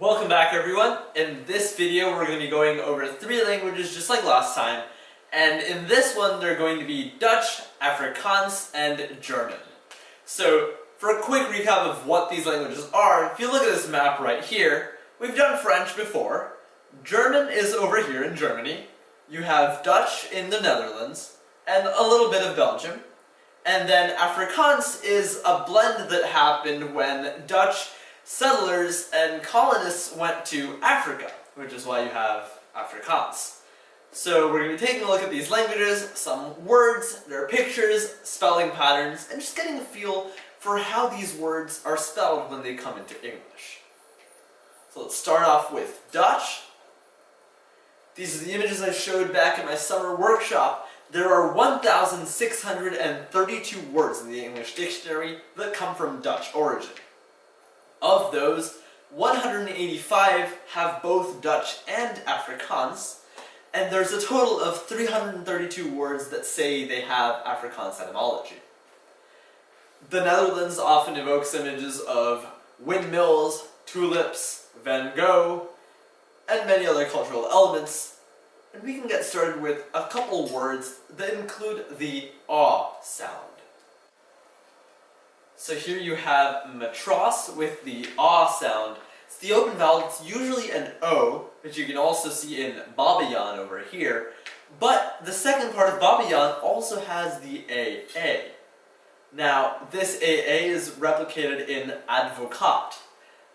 Welcome back, everyone. In this video we're going to be going over 3 languages just like last time, and in this one they're going to be Dutch, Afrikaans, and German. So for a quick recap of what these languages are, if you look at this map right here, we've done French before, German is over here in Germany, you have Dutch in the Netherlands, and a little bit of Belgium, and then Afrikaans is a blend that happened when Dutch settlers and colonists went to Africa, which is why you have Afrikaans. So we're going to be taking a look at these languages, some words, their pictures, spelling patterns, and just getting a feel for how these words are spelled when they come into English. So let's start off with Dutch. These are the images I showed back in my summer workshop. There are 1,632 words in the English dictionary that come from Dutch origin. Of those, 185 have both Dutch and Afrikaans, and there's a total of 332 words that say they have Afrikaans etymology. The Netherlands often evokes images of windmills, tulips, Van Gogh, and many other cultural elements, and we can get started with a couple words that include the aw sound. So here you have matros with the aw sound. It's the open vowel. It's usually an O, which you can also see in babayan over here. But the second part of babayan also has the AA. Now, this AA is replicated in advocaat.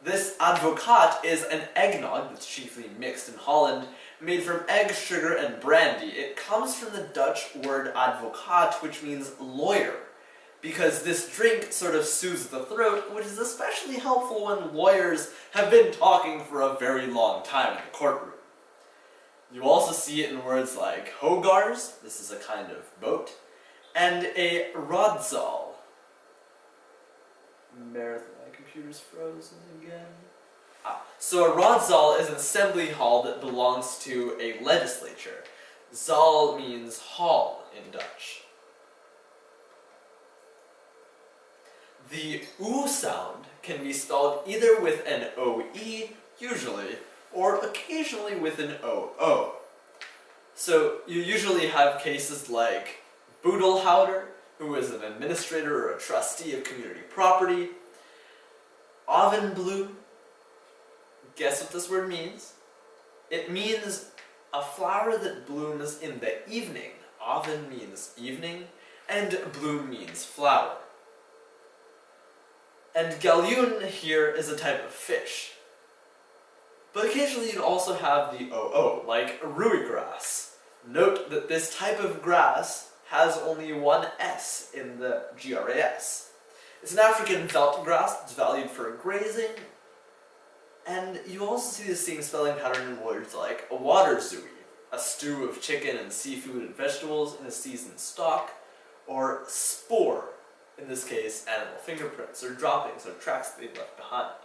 This advocaat is an eggnog that's chiefly mixed in Holland, made from egg, sugar, and brandy. It comes from the Dutch word advocaat, which means lawyer, because this drink sort of soothes the throat, which is especially helpful when lawyers have been talking for a very long time in the courtroom. You also see it in words like hogars, this is a kind of boat, and a rodzal. Marathon, my computer's frozen again. So a rodzal is an assembly hall that belongs to a legislature. Zaal means hall in Dutch. The oo sound can be spelled either with an OE, usually, or occasionally with an OO. So you usually have cases like boedelhouder, who is an administrator or a trustee of community property. Avondbloem. Guess what this word means? It means a flower that blooms in the evening. Avond means evening, and bloem means flower. And galjoen here is a type of fish. But occasionally you'd also have the OO, like rui grass. Note that this type of grass has only one S in the GRAS. It's an African veldt grass that's valued for grazing, and you also see the same spelling pattern in words like a water zooey, a stew of chicken and seafood and vegetables in a seasoned stock, or spoor, in this case animal fingerprints or droppings or tracks they've left behind.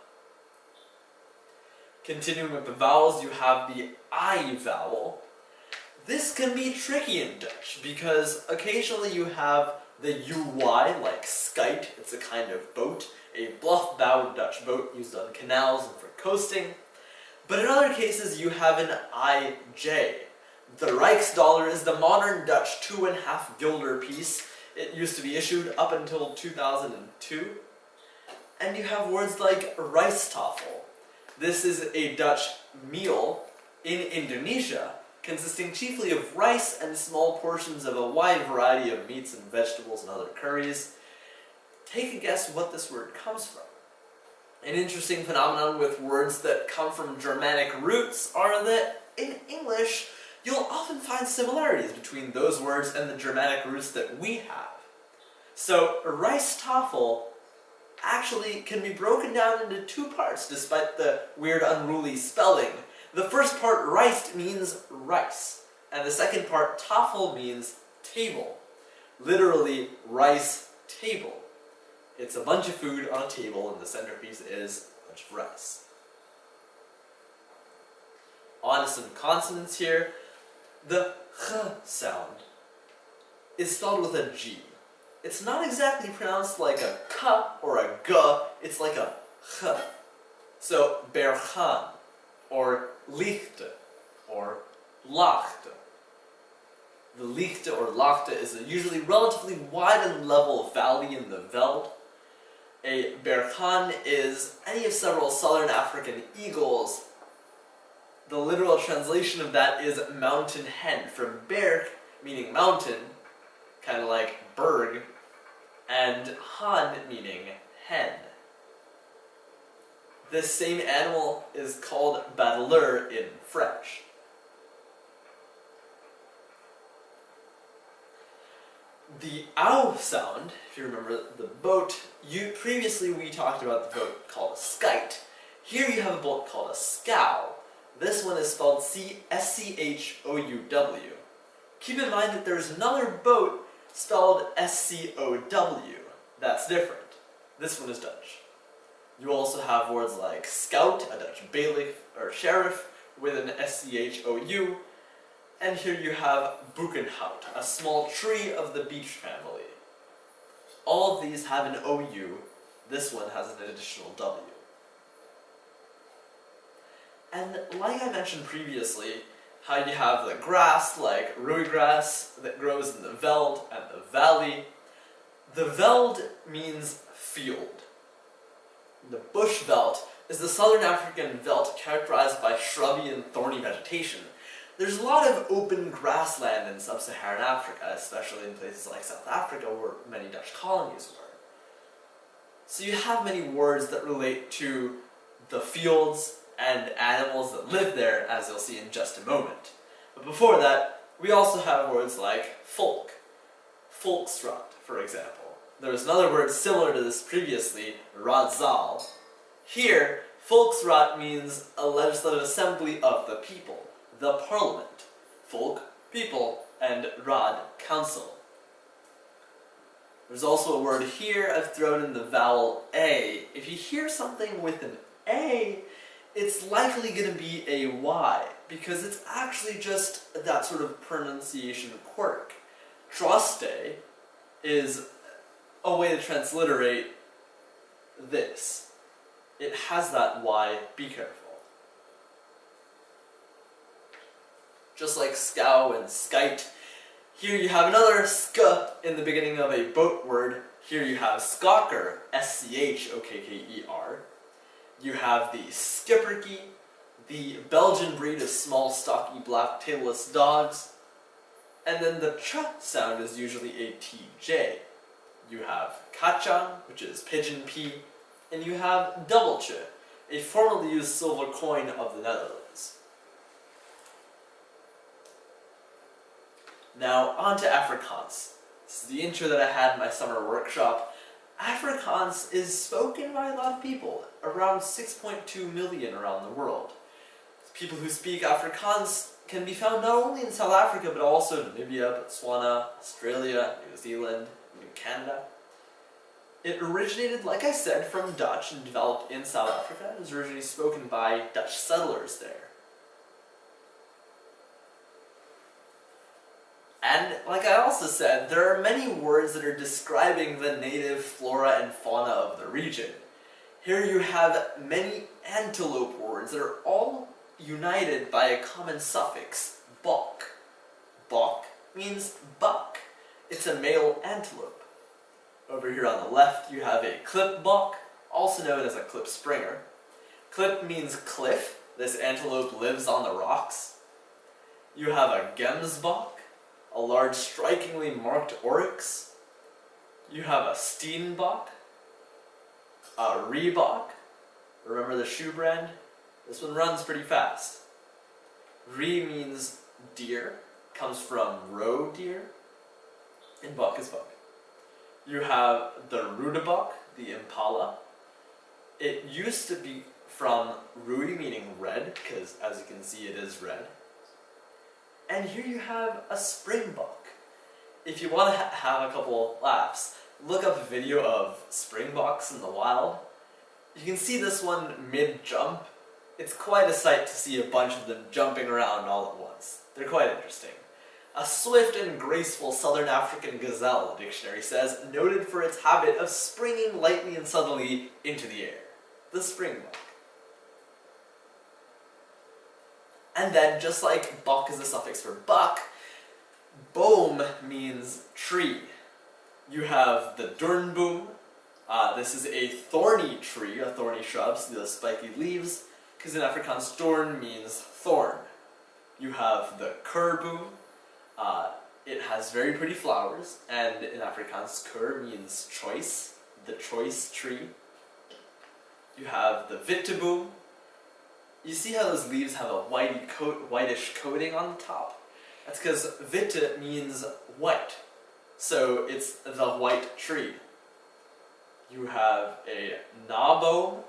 Continuing with the vowels, you have the I vowel. This can be tricky in Dutch because occasionally you have the UY, like skite, it's a kind of boat, a bluff-bowed Dutch boat used on canals and for coasting. But in other cases you have an IJ. The Rijksdollar is the modern Dutch 2.5 guilder piece. It used to be issued up until 2002. And you have words like rijsttafel. This is a Dutch meal in Indonesia, consisting chiefly of rice and small portions of a wide variety of meats and vegetables and other curries. Take a guess what this word comes from. An interesting phenomenon with words that come from Germanic roots are that in English, you'll often find similarities between those words and the Germanic roots that we have. So, rijsttafel actually can be broken down into 2 parts, despite the weird unruly spelling. The first part, rijst, means rice, and the second part, tafel, means table. Literally, rice table. It's a bunch of food on a table, and the centerpiece is a bunch of rice. On to some consonants here. The ch sound is spelled with a G. It's not exactly pronounced like a k or a g, it's like a ch. So, bergaan, or lichte, or laagte. The lichte or laagte is a usually relatively wide and level valley in the veld. A bergaan is any of several southern African eagles. The literal translation of that is mountain hen, from berg, meaning mountain, kind of like berg, and han, meaning hen. This same animal is called battler in French. The ow sound, if you remember the boat, previously we talked about the boat called a skite. Here you have a boat called a scow. This one is spelled S-C-H-O-U-W. Keep in mind that there's another boat spelled S-C-O-W. That's different. This one is Dutch. You also have words like scout, a Dutch bailiff or sheriff, with an S-C-H-O-U. And here you have boekenhout, a small tree of the beech family. All of these have an O-U. This one has an additional W. And like I mentioned previously, how you have the grass, like rooigrass, grass, that grows in the veld and the valley. The veld means field. The bush veld is the southern African veldt characterized by shrubby and thorny vegetation. There's a lot of open grassland in sub-Saharan Africa, especially in places like South Africa where many Dutch colonies were. So you have many words that relate to the fields and animals that live there, as you'll see in just a moment. But before that, we also have words like folk, volksraad, for example. There was another word similar to this previously, raadzaal. Here, volksraad means a legislative assembly of the people, the parliament. Volk, people, and raad, council. There's also a word here I've thrown in the vowel A. If you hear something with an A, it's likely going to be a Y, because it's actually just that sort of pronunciation quirk. Troste is a way to transliterate this. It has that Y, be careful. Just like scow and skite, here you have another sk in the beginning of a boat word. Here you have skokker, S-C-H-O-K-K-E-R. You have the skipperkie, the Belgian breed of small, stocky, black, tailless dogs. And then the ch sound is usually a TJ. You have kachang, which is pigeon pea, and you have dubbeltje, a formerly used silver coin of the Netherlands. Now, on to Afrikaans. This is the intro that I had in my summer workshop. Afrikaans is spoken by a lot of people, around 6.2 million around the world. People who speak Afrikaans can be found not only in South Africa, but also Namibia, Botswana, Australia, New Zealand, New Canada. It originated, like I said, from Dutch and developed in South Africa. It was originally spoken by Dutch settlers there. And, like I also said, there are many words that are describing the native flora and fauna of the region. Here you have many antelope words that are all united by a common suffix, bok. Bok means buck. It's a male antelope. Over here on the left you have a klipbok, also known as a klipspringer. Klip means cliff. This antelope lives on the rocks. You have a gemsbok, a large strikingly marked oryx. You have a steenbok, a reebok. Remember the shoe brand? This one runs pretty fast. Ree means deer, comes from roe deer, and buck is buck. You have the rudebok, the impala. It used to be from rudi, meaning red, because as you can see it is red. And here you have a springbok. If you want to have a couple laughs, look up a video of springboks in the wild. You can see this one mid-jump. It's quite a sight to see a bunch of them jumping around all at once. They're quite interesting. A swift and graceful southern African gazelle, the dictionary says, noted for its habit of springing lightly and suddenly into the air. The springbok. And then, just like buck is a suffix for buck, boom means tree. You have the durnboom. This is a thorny tree, a thorny shrub, so the spiky leaves, because in Afrikaans doorn means thorn. You have the kurboom. It has very pretty flowers, and in Afrikaans, kur means choice, the choice tree. You have the witteboom. You see how those leaves have a whitish coating on the top? That's because witte means white, so it's the white tree. You have a naboom.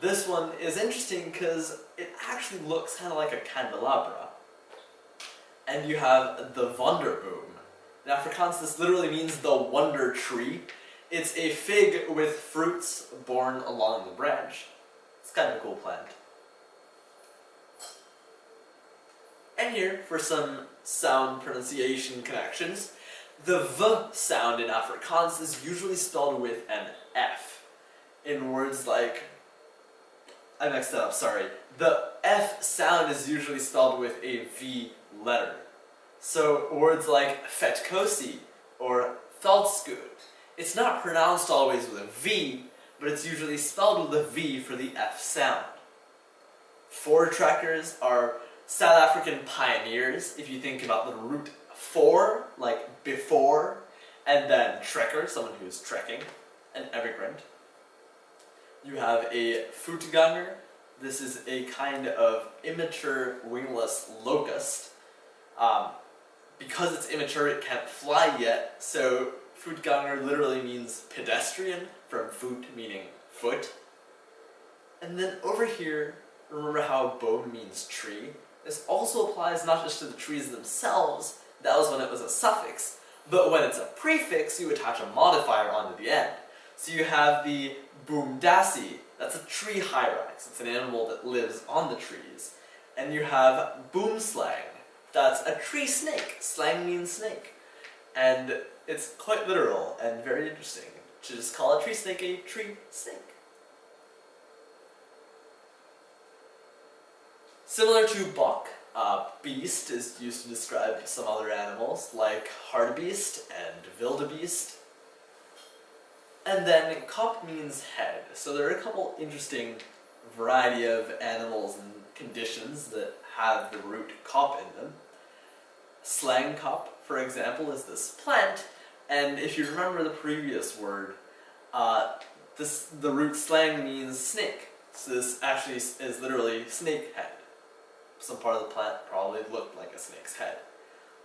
This one is interesting because it actually looks kind of like a candelabra. And you have the wonderboom. In Afrikaans, this literally means the wonder tree. It's a fig with fruits borne along the branch. It's kind of a cool plant. And here, for some sound pronunciation connections, the V sound in Afrikaans is usually spelled with an F. In words like, I mixed that up, sorry. The F sound is usually spelled with a V letter. So words like vetkosi or veldskoot, it's not pronounced always with a V, but it's usually spelled with a V for the F sound. Voortrekkers are South African pioneers, if you think about the root for, like before, and then trekker, someone who's trekking, an emigrant. You have a voetganger. This is a kind of immature wingless locust. Because it's immature, it can't fly yet, so voetganger literally means pedestrian, from voet meaning foot. And then over here, remember how boom means tree? This also applies not just to the trees themselves, that was when it was a suffix, but when it's a prefix, you attach a modifier onto the end. So you have the boomdassie, that's a tree hyrax, it's an animal that lives on the trees. And you have boomslang, that's a tree snake, slang means snake. And it's quite literal and very interesting to just call a tree snake. Similar to bok, beast is used to describe some other animals, like hartebeest and wildebeest. And then kop means head. So there are a couple interesting variety of animals and conditions that have the root kop in them. Slangkop, for example, is this plant, and if you remember the previous word, the root slang means snake. So this actually is literally snake head. Some part of the plant probably looked like a snake's head.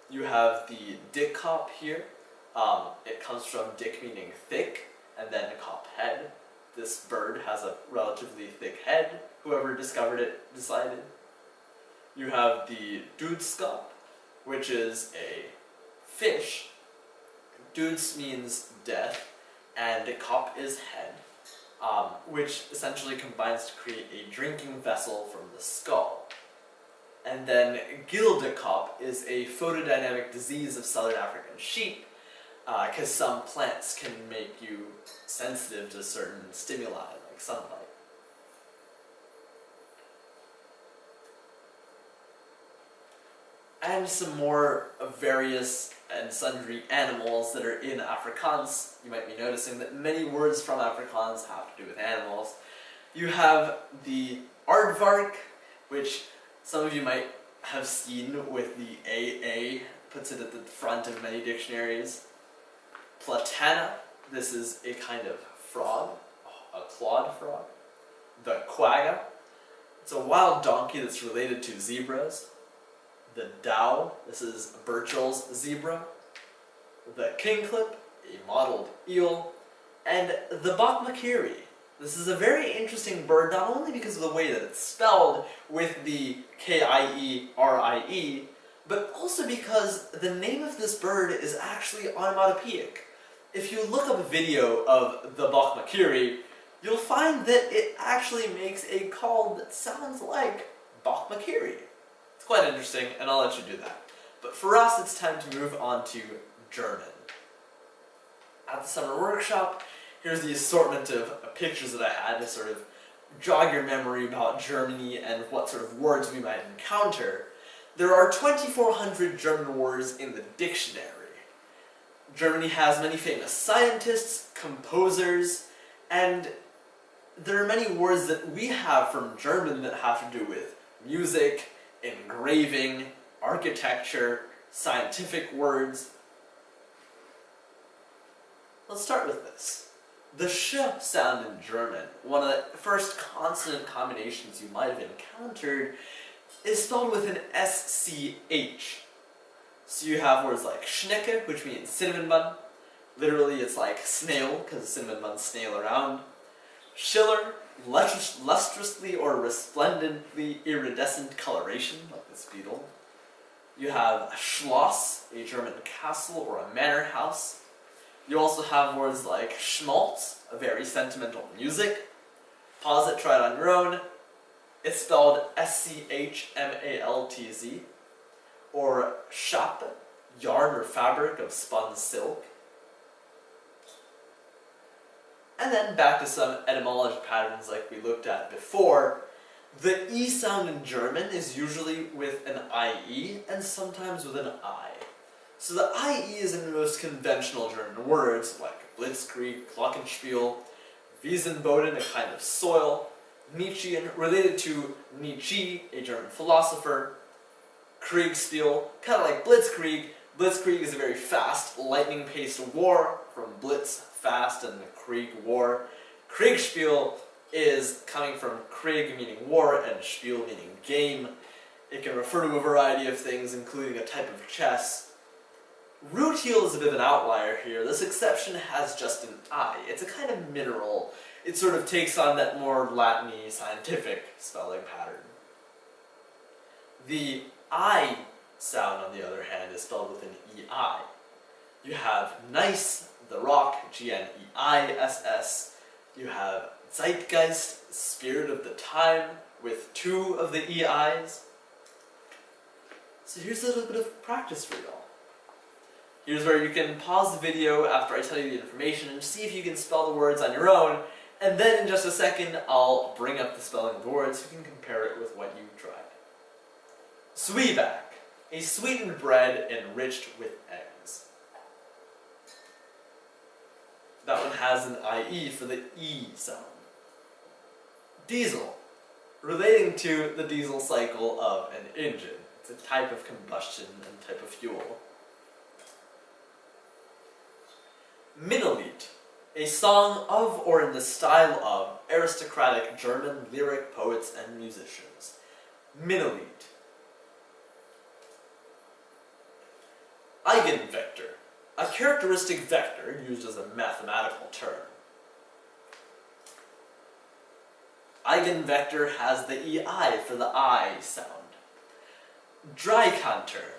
You have the dikkop here. It comes from dik meaning thick, and then kop head. This bird has a relatively thick head, whoever discovered it decided. You have the doodskap, which is a fish. Doods means death, and kop is head, which essentially combines to create a drinking vessel from the skull. And then gildekop is a photodynamic disease of southern African sheep, because some plants can make you sensitive to certain stimuli, like sunlight. And some more various and sundry animals that are in Afrikaans. You might be noticing that many words from Afrikaans have to do with animals. You have the aardvark, which some of you might have seen with the AA, puts it at the front of many dictionaries. Platana, this is a kind of frog, a clawed frog. The quagga, it's a wild donkey that's related to zebras. The dhow, this is Burchell's zebra. The kingklip, a mottled eel. And the bokmakiri. This is a very interesting bird, not only because of the way that it's spelled with the K-I-E-R-I-E, but also because the name of this bird is actually onomatopoeic. If you look up a video of the bokmakiri, you'll find that it actually makes a call that sounds like bokmakiri. It's quite interesting, and I'll let you do that. But for us, it's time to move on to German. At the summer workshop, here's the assortment of pictures that I had to sort of jog your memory about Germany and what sort of words we might encounter, there are 2,400 German words in the dictionary. Germany has many famous scientists, composers, and there are many words that we have from German that have to do with music, engraving, architecture, scientific words. Let's start with this. The sh sound in German, one of the first consonant combinations you might have encountered, is spelled with an SCH. So you have words like Schnecke, which means cinnamon bun. Literally it's like snail, because cinnamon buns snail around. Schiller, lustrously or resplendently iridescent coloration, like this beetle. You have Schloss, a German castle or a manor house. You also have words like Schmaltz, a very sentimental music. Pause it, try it on your own. It's spelled S-C-H-M-A-L-T-Z. Or Schappe, yarn or fabric of spun silk. And then back to some etymology patterns like we looked at before. The E sound in German is usually with an IE and sometimes with an I. So the IE is in the most conventional German words like Blitzkrieg, Glockenspiel, Wiesenboden, a kind of soil, Nietzschean, related to Nietzsche, a German philosopher, Kriegspiel, kind of like Blitzkrieg. Blitzkrieg is a very fast, lightning-paced war, from Blitz, fast, and the Krieg, war. Kriegspiel is coming from Krieg, meaning war, and Spiel, meaning game. It can refer to a variety of things, including a type of chess. Rutile is a bit of an outlier here. This exception has just an I. It's a kind of mineral. It sort of takes on that more Latin-y, scientific spelling pattern. The I sound, on the other hand, is spelled with an EI. You have nice, the rock, G-N-E-I-S-S. You have Zeitgeist, spirit of the time, with 2 of the EIs. So here's a little bit of practice for y'all. Here's where you can pause the video after I tell you the information and see if you can spell the words on your own, and then in just a second I'll bring up the spelling of the words so you can compare it with what you tried. Zwieback, a sweetened bread enriched with eggs. That one has an IE for the E sound. Diesel, relating to the diesel cycle of an engine. It's a type of combustion and type of fuel. Minnelied, a song of or in the style of aristocratic German lyric poets and musicians. Minnelied. Eigenvector, a characteristic vector used as a mathematical term. Eigenvector has the EI for the I sound. Dreikanter,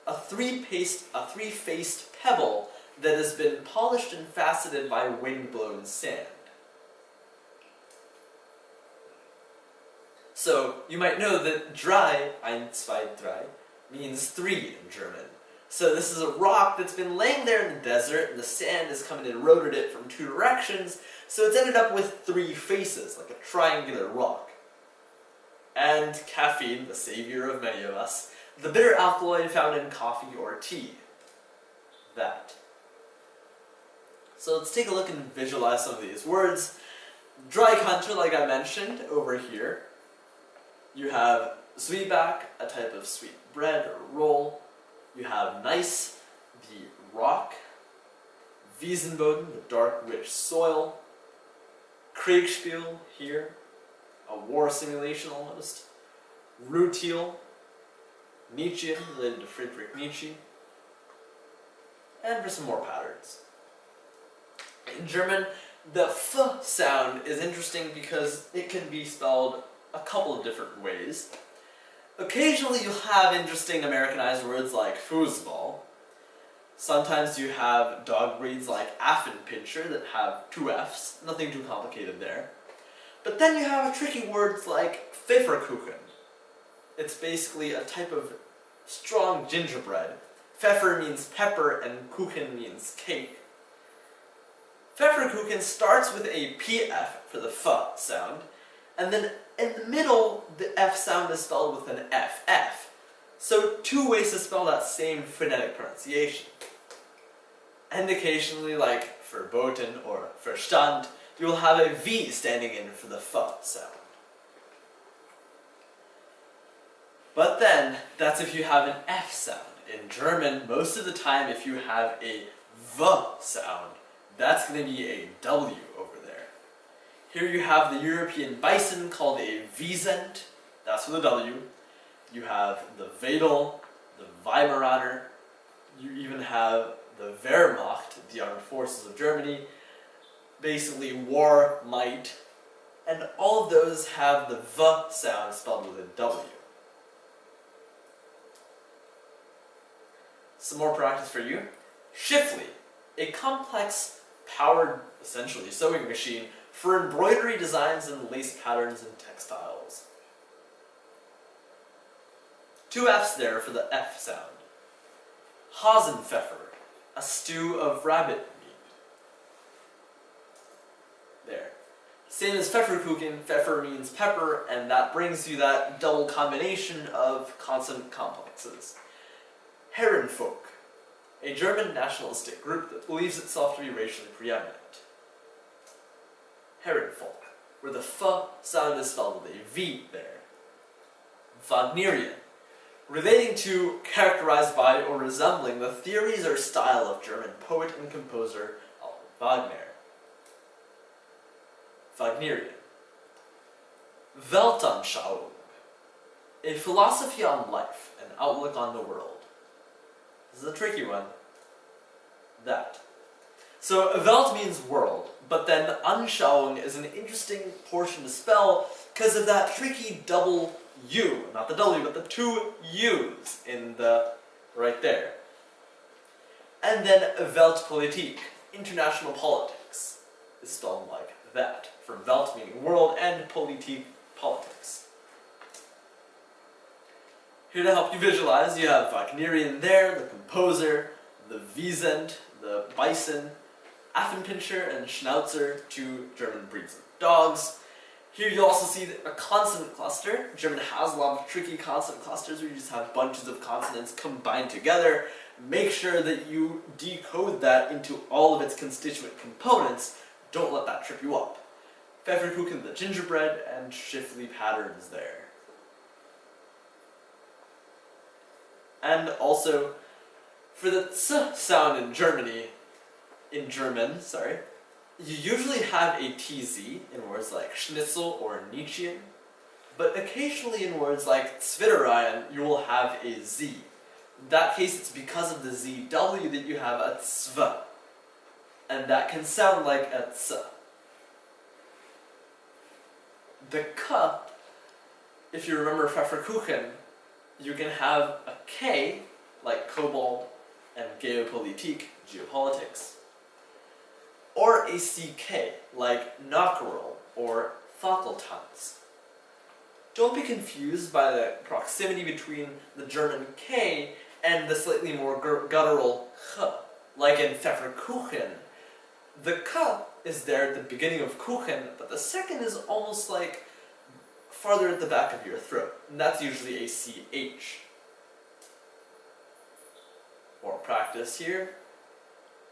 a three-faced pebble that has been polished and faceted by wind-blown sand. So, you might know that drei, 1, 2, 3, means 3 in German. So this is a rock that's been laying there in the desert, and the sand has come and eroded it from 2 directions, so it's ended up with 3 faces, like a triangular rock. And caffeine, the savior of many of us, the bitter alkaloid found in coffee or tea. That. So let's take a look and visualize some of these words. Dreikanter, like I mentioned, over here. You have Zwieback, a type of sweet bread or roll. You have nice, the rock. Wiesenboden, the dark, rich soil. Kriegspiel, here, a war simulation almost. Rutile, Nietzschean, related to Friedrich Nietzsche. And for some more patterns. In German, the F sound is interesting because it can be spelled a couple of different ways. Occasionally you'll have interesting Americanized words like Fußball. Sometimes you have dog breeds like Affenpinscher that have 2 Fs, nothing too complicated there. But then you have tricky words like Pfefferkuchen. It's basically a type of strong gingerbread. Pfeffer means pepper and Kuchen means cake. Pfefferkuchen starts with a PF for the F sound, And then in the middle, the F sound is spelled with an FF. So two ways to spell that same phonetic pronunciation. And occasionally, like verboten or Verstand, you will have a V standing in for the F sound. But then, that's if you have an F sound. In German, most of the time, if you have a V sound, that's going to be a W over there. Here you have the European bison called a Wiesent, that's with a W. You have the Wedel, the Weimaraner. You even have the Wehrmacht, the armed forces of Germany, basically war might, and all of those have the V sound spelled with a W. Some more practice for you. Schiffli, a complex, powered, essentially, sewing machine for embroidery designs and lace patterns and textiles. Two F's there for the F sound. Hasenpfeffer, a stew of rabbit meat. There. Same as Pfefferkuchen, pfeffer means pepper, and that brings you that double combination of consonant complexes. Herrenvolk, a German nationalistic group that believes itself to be racially preeminent. Herrenvolk, where the F sound is spelled with a V there. Wagnerian, relating to, characterized by, or resembling the theories or style of German poet and composer Wagner. Wagnerian. Weltanschauung, a philosophy on life, an outlook on the world. This is a tricky one. That. So, Welt means world, but then Anschauung is an interesting portion to spell because of that tricky double U, not the W, but the two U's in the, right there. And then Weltpolitik, international politics, is spelled like that, from Welt meaning world and Politik, politics. Here to help you visualize, you have Wagnerian there, the composer, the Wiesent, the bison, Affenpinscher and Schnauzer, two German breeds of dogs. Here you also see a consonant cluster. German has a lot of tricky consonant clusters where you just have bunches of consonants combined together. Make sure that you decode that into all of its constituent components. Don't let that trip you up. Pfefferkuchen, the gingerbread, and Schiffli patterns there. And also, for the ts sound in German, you usually have a tz in words like schnitzel or Nietzschean, but occasionally in words like Zwittereien, you will have a z. In that case, it's because of the zw that you have a zv, and that can sound like a ts. The k, if you remember Pfefferkuchen, you can have a K, like Kobold and Geopolitik, geopolitics, or a CK, like Nockerl or Fackeltanz. Don't be confused by the proximity between the German K and the slightly more guttural K, like in Pfefferkuchen. The K is there at the beginning of Kuchen, but the second is almost like farther at the back of your throat, and that's usually a CH. More practice here.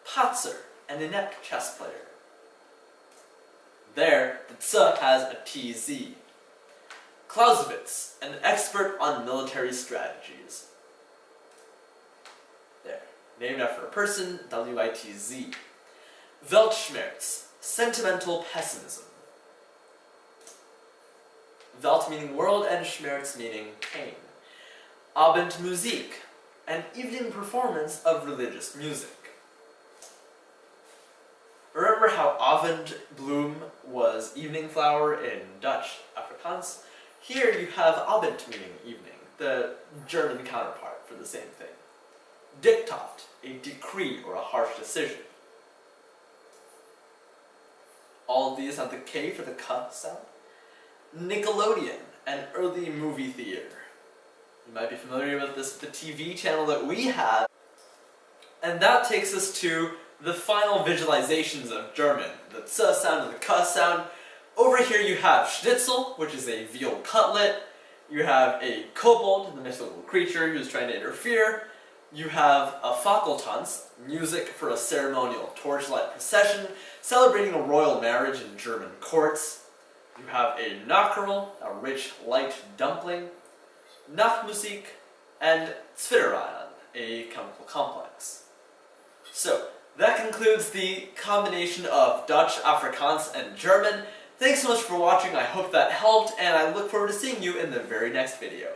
Patzer, an inept chess player. There, the ts has a TZ. Clausewitz, an expert on military strategies. There, named after a person, WITZ. Weltschmerz, sentimental pessimism. Welt meaning world and Schmerz meaning pain. Abendmusik, an evening performance of religious music. Remember how Avondbloem was evening flower in Dutch Afrikaans? Here you have Abend meaning evening, the German counterpart for the same thing. Diktat, a decree or a harsh decision. All of these have the K for the K sound. Nickelodeon, an early movie theater. You might be familiar with this, the TV channel that we have. And that takes us to the final visualizations of German, the ts sound and the k sound. Over here you have Schnitzel, which is a veal cutlet. You have a kobold, the mythical creature who's trying to interfere. You have a Fackeltanz, music for a ceremonial torchlight procession celebrating a royal marriage in German courts. You have a Nacherl, a rich light dumpling, Nachtmusik, and Zwitterion, a chemical complex. So, that concludes the combination of Dutch, Afrikaans, and German. Thanks so much for watching, I hope that helped, and I look forward to seeing you in the very next video.